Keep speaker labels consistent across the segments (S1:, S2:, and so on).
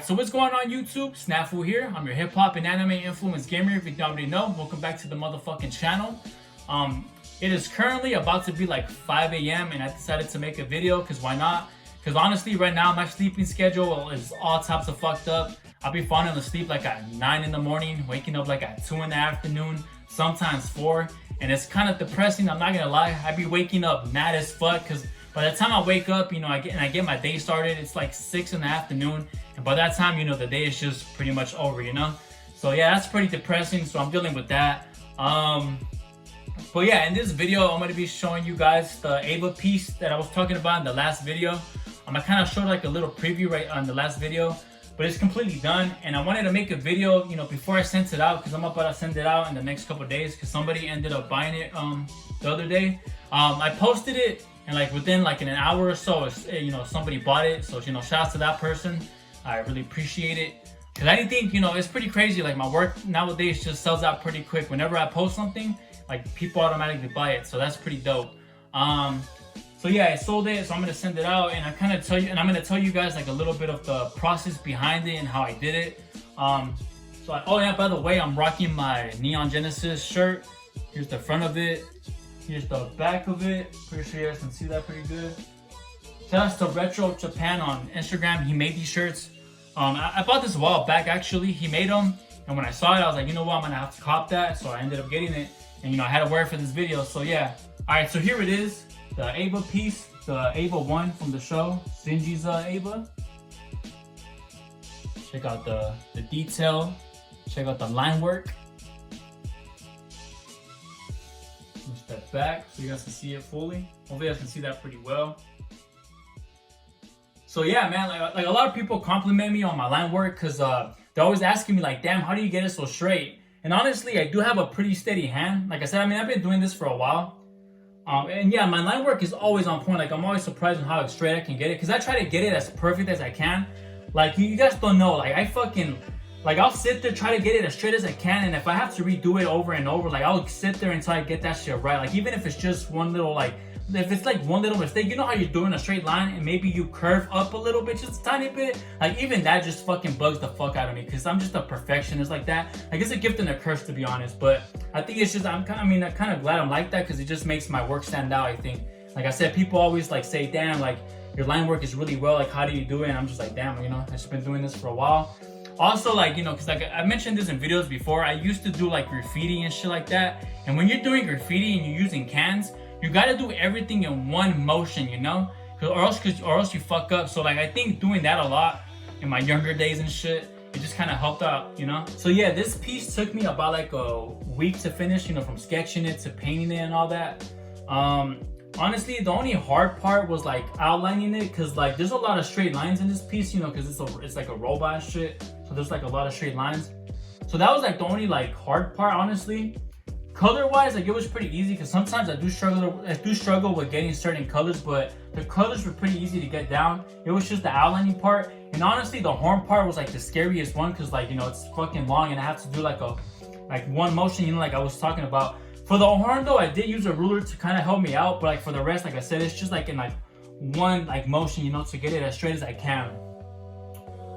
S1: So what's going on YouTube? YoSnafu here. I'm your hip hop and anime influence gamer. If you don't already know, welcome back to the motherfucking channel. It is currently about to be like 5 a.m. and I decided to make a video because why not? Because honestly, right now my sleeping schedule is all types of fucked up. I'll be falling asleep like at 9 in the morning, waking up like at 2 in the afternoon, sometimes 4, and it's kind of depressing. I'm not gonna lie. I be waking up mad as fuck because by the time I wake up, you know, I get my day started, it's like 6 in the afternoon, and by that time, you know, the day is just pretty much over, you know. So yeah, that's pretty depressing. So I'm dealing with that. But yeah, in this video, I'm gonna be showing you guys the Ava piece that I was talking about in the last video. I kind of showed like a little preview right on the last video, but it's completely done. And I wanted to make a video, you know, before I sent it out, because I'm about to send it out in the next couple of days, because somebody ended up buying it the other day. I posted it, and like within like in an hour or so, you know, somebody bought it. So, you know, shout out to that person. I really appreciate it. Because I think, you know, it's pretty crazy. Like my work nowadays just sells out pretty quick. Whenever I post something, like people automatically buy it. So that's pretty dope. So yeah, I sold it, so I'm gonna send it out, and I'm gonna tell you guys like a little bit of the process behind it and how I did it. Oh yeah, by the way, I'm rocking my Neon Genesis shirt. Here's the front of it. Here's the back of it. Pretty sure you guys can see that pretty good. Shout out to Retro Japan on Instagram. He made these shirts. I bought this a while back actually. He made them, and when I saw it, I was like, you know what, I'm gonna have to cop that. So I ended up getting it, and you know, I had to wear it for this video. So yeah. All right, so here it is. The Ava piece, the Ava 1 from the show, Shinji's Ava. Check out the detail. Check out the line work. Step back so you guys can see it fully. Hopefully you guys can see that pretty well. So yeah, man, like a lot of people compliment me on my line work because they're always asking me like, damn, how do you get it so straight? And honestly, I do have a pretty steady hand. Like I said, I mean, I've been doing this for a while. And yeah, my line work is always on point. Like I'm always surprised on how straight I can get it, because I try to get it as perfect as I can. Like you guys don't know, like I'll sit there, try to get it as straight as I can, and if I have to redo it over and over, like I'll sit there until I get that shit right. Like even if it's just one little, like if it's like one little mistake, you know how you're doing a straight line and maybe you curve up a little bit, just a tiny bit, like even that just fucking bugs the fuck out of me, because I'm just a perfectionist like that. Like it's a gift and a curse, to be honest, but I think it's just, I'm kind of glad I'm like that, because it just makes my work stand out. I think, like I said, people always like say, damn, like your line work is really well, like how do you do it? And I'm just like, damn, you know, I've just been doing this for a while. Also, like, you know, because like I mentioned this in videos before, I used to do like graffiti and shit like that. And when you're doing graffiti and you're using cans, you gotta do everything in one motion, you know, or else you fuck up. So like I think doing that a lot in my younger days and shit, it just kind of helped out, you know. So yeah, this piece took me about like a week to finish, you know, from sketching it to painting it and all that. Honestly, the only hard part was like outlining it, because like there's a lot of straight lines in this piece, you know, because it's like a robot and shit. So there's like a lot of straight lines. So that was like the only like hard part, honestly. Color wise, like it was pretty easy, because sometimes I do struggle with getting certain colors, but the colors were pretty easy to get down. It was just the outlining part, and honestly the horn part was like the scariest one, because like, you know, it's fucking long and I have to do like one motion, you know, like I was talking about. For the horn though, I did use a ruler to kind of help me out, but like for the rest, like I said, it's just like in like one like motion, you know, to get it as straight as I can.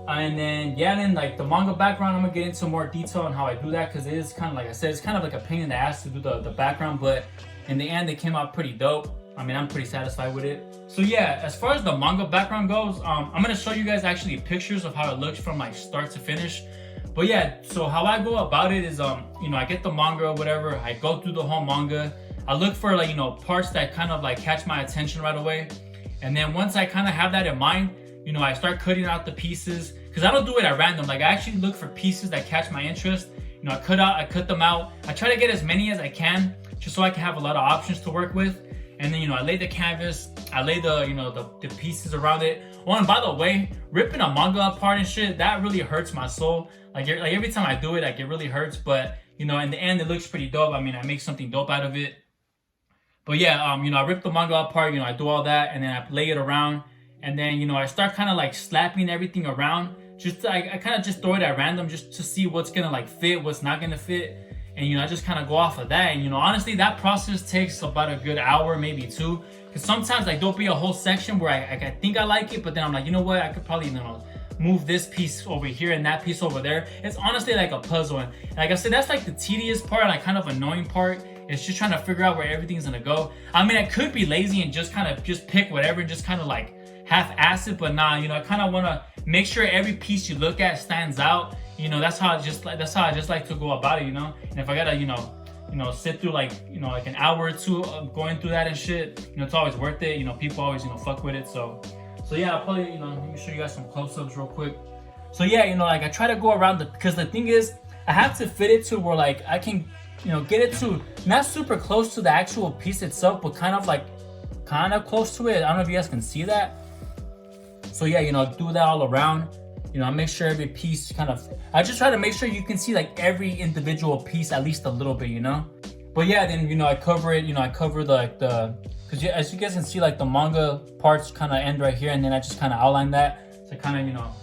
S1: And then yeah, then like the manga background, I'm gonna get into more detail on how I do that, because it is kind of, like I said, it's kind of like a pain in the ass to do the background, but in the end it came out pretty dope. I mean, I'm pretty satisfied with it. So yeah, as far as the manga background goes, I'm gonna show you guys actually pictures of how it looks from like start to finish. But yeah, so how I go about it is, you know, I get the manga or whatever, I go through the whole manga, I look for like, you know, parts that kind of like catch my attention right away, and then once I kind of have that in mind, you know, I start cutting out the pieces, because I don't do it at random. Like I actually look for pieces that catch my interest. You know, I cut them out. I try to get as many as I can, just so I can have a lot of options to work with. And then, you know, I lay the canvas, I lay the, you know, the pieces around it. Oh, and by the way, ripping a manga apart and shit, that really hurts my soul. Like every time I do it, like it really hurts. But, you know, in the end, it looks pretty dope. I mean, I make something dope out of it. But yeah, you know, I rip the manga apart, you know, I do all that, and then I lay it around. And then, you know, I start kind of like slapping everything around. Just I kind of just throw it at random, just to see what's gonna like fit, what's not gonna fit. And, you know, I just kind of go off of that. And, you know, honestly, that process takes about a good hour, maybe 2. Because sometimes like there'll be a whole section where I think I like it, but then I'm like, you know what, I could probably, you know, move this piece over here and that piece over there. It's honestly like a puzzle. And like I said, that's like the tedious part, like kind of annoying part. It's just trying to figure out where everything's gonna go. I mean, I could be lazy and just kind of just pick whatever and just kind of like half-ass it, but nah, you know, I kind of want to make sure every piece you look at stands out. You know, that's how I just like to go about it, you know. And if I gotta, you know, sit through like, you know, like an hour or two of going through that and shit, you know, it's always worth it. You know, people always, you know, fuck with it. So yeah, I'll probably, you know, let me show you guys some close-ups real quick. So yeah, you know, like I try to go around because the thing is, I have to fit it to where like I can, you know, get it to not super close to the actual piece itself, but kind of close to it. I don't know if you guys can see that. So yeah, you know, do that all around. You know, I make sure every piece I just try to make sure you can see like every individual piece at least a little bit, you know. But yeah, then, you know, I cover it, you know, I cover because as you guys can see, like the manga parts kind of end right here, and then I just kind of outline that to kind of, you know,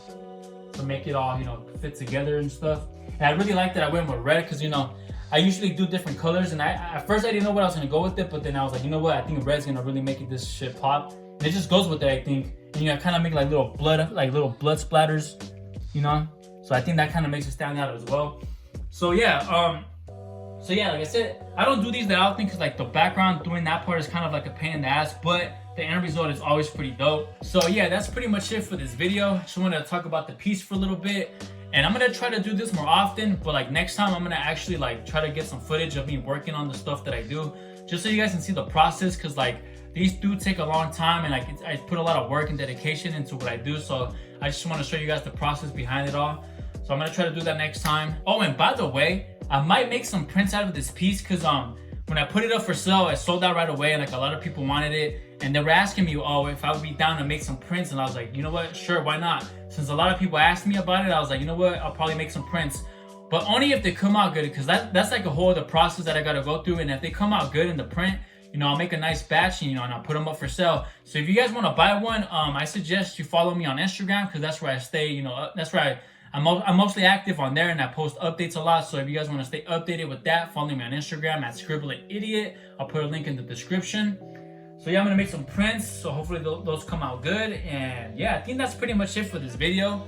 S1: to make it all, you know, fit together and stuff. And I really like that I went with red because, you know, I usually do different colors, and at first I didn't know what I was gonna go with it, but then I was like, you know what, I think red's gonna really make this shit pop. And it just goes with it, I think. And you know, I kind of make like little blood splatters, you know. So I think that kind of makes it stand out as well. So yeah, like I said, I don't do these that often because like the background doing that part is kind of like a pain in the ass, but the end result is always pretty dope. So yeah, that's pretty much it for this video. Just wanted to talk about the piece for a little bit. And I'm gonna try to do this more often, but like next time I'm gonna actually like try to get some footage of me working on the stuff that I do, just so you guys can see the process, because like these do take a long time, and like I put a lot of work and dedication into what I do. So I just want to show you guys the process behind it all. So I'm gonna try to do that next time. Oh, and by the way, I might make some prints out of this piece because when I put it up for sale, it sold out right away, and like a lot of people wanted it, and they were asking me, oh, if I would be down to make some prints, and I was like, you know what, sure, why not? Since a lot of people asked me about it, I was like, you know what, I'll probably make some prints, but only if they come out good, because that's like a whole other process that I gotta go through. And if they come out good in the print, you know, I'll make a nice batch, you know, and I'll put them up for sale. So if you guys want to buy one, I suggest you follow me on Instagram, because that's where I stay, you know, that's where I'm mostly active on there, and I post updates a lot. So if you guys want to stay updated with that, follow me on Instagram at ScribbleIdiot. I'll put a link in the description. So yeah, I'm gonna make some prints, so hopefully those come out good. And yeah, I think that's pretty much it for this video.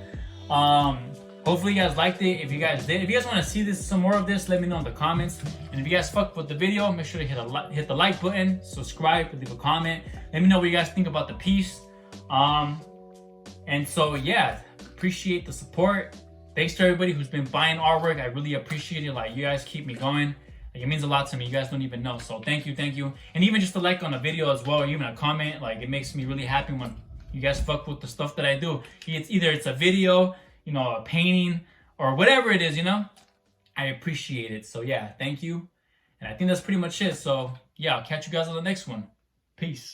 S1: Hopefully you guys liked it. If you guys did, if you guys want to see some more of this, let me know in the comments. And if you guys fucked with the video, make sure to hit the like button, subscribe, leave a comment. Let me know what you guys think about the piece. And so yeah, appreciate the support. Thanks to everybody who's been buying artwork. I really appreciate it. Like, you guys keep me going. Like, it means a lot to me. You guys don't even know. So thank you. And even just a like on a video as well, or even a comment, like, it makes me really happy when you guys fuck with the stuff that I do. It's a video, you know, a painting, or whatever it is, you know. I appreciate it. So yeah, thank you. And I think that's pretty much it. So yeah, I'll catch you guys on the next one. Peace.